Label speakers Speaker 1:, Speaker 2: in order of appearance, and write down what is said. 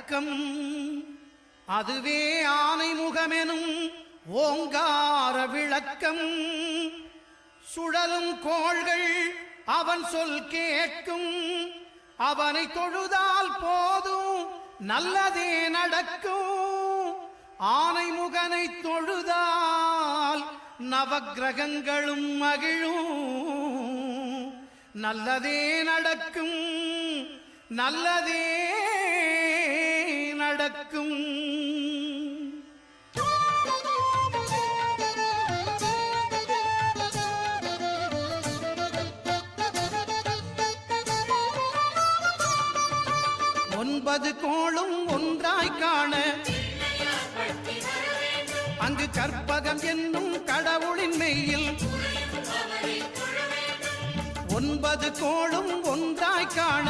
Speaker 1: அடக்கம். அதுவே ஆனை முகமெனும் ஓங்கார விளக்கம். சுழலும் கோள்கள் அவன் சொல் கேட்கும். அவனை தொழுதால் போதும் நல்லதே நடக்கும். ஆனை முகனை தொழுதால் நவக்கிரகங்களும் மகிழும். நல்லதே நடக்கும், நல்லதே நடக்கும். ஒன்பது கோளும் ஒன்றாய் காண அங்கு கற்பகம் என்னும் கடவுளின் மெய்யில். ஒன்பது கோளும் ஒன்றாய் காண